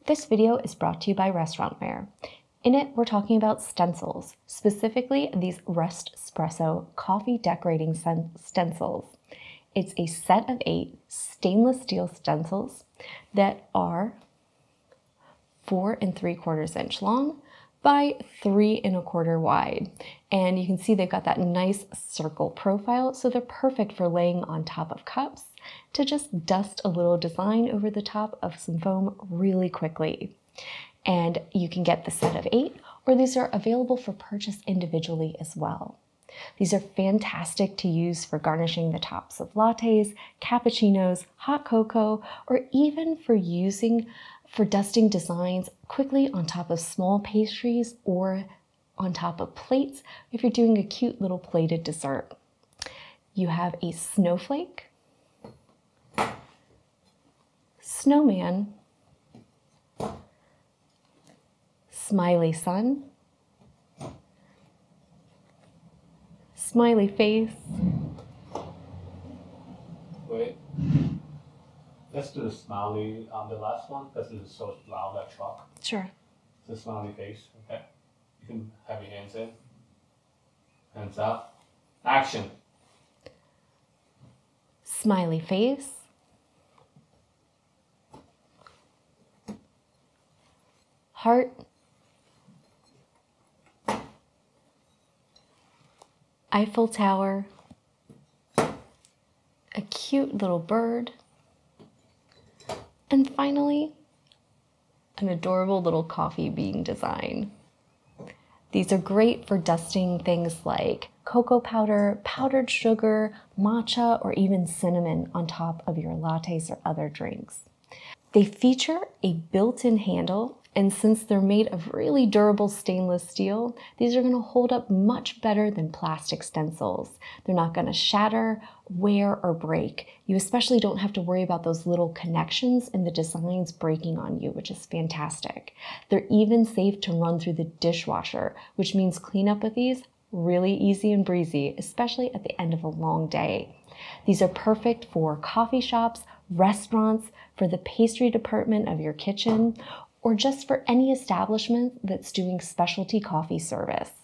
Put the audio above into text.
This video is brought to you by Restaurantware. In it, we're talking about stencils, specifically these Restpresso coffee decorating stencils. It's a set of 8 stainless steel stencils that are 4 3/4 inch long by 3 1/4 wide. And you can see they've got that nice circle profile, so they're perfect for laying on top of cups to just dust a little design over the top of some foam really quickly. And you can get the set of 8, or these are available for purchase individually as well. These are fantastic to use for garnishing the tops of lattes, cappuccinos, hot cocoa, or even for dusting designs quickly on top of small pastries or on top of plates if you're doing a cute little plated dessert. You have a snowflake, snowman, smiley sun, smiley face. Wait. Let's do the smiley on the last one because it's so loud, that truck. Sure. The smiley face, okay? You can have your hands in. Hands up. Action. Smiley face. Heart. Eiffel Tower. A cute little bird. And finally, an adorable little coffee bean design. These are great for dusting things like cocoa powder, powdered sugar, matcha, or even cinnamon on top of your lattes or other drinks. They feature a built-in handle, and since they're made of really durable stainless steel, these are going to hold up much better than plastic stencils. They're not going to shatter, wear, or break. You especially don't have to worry about those little connections and the designs breaking on you, which is fantastic. They're even safe to run through the dishwasher, which means cleanup with these really easy and breezy, especially at the end of a long day. These are perfect for coffee shops, restaurants, for the pastry department of your kitchen, or just for any establishment that's doing specialty coffee service.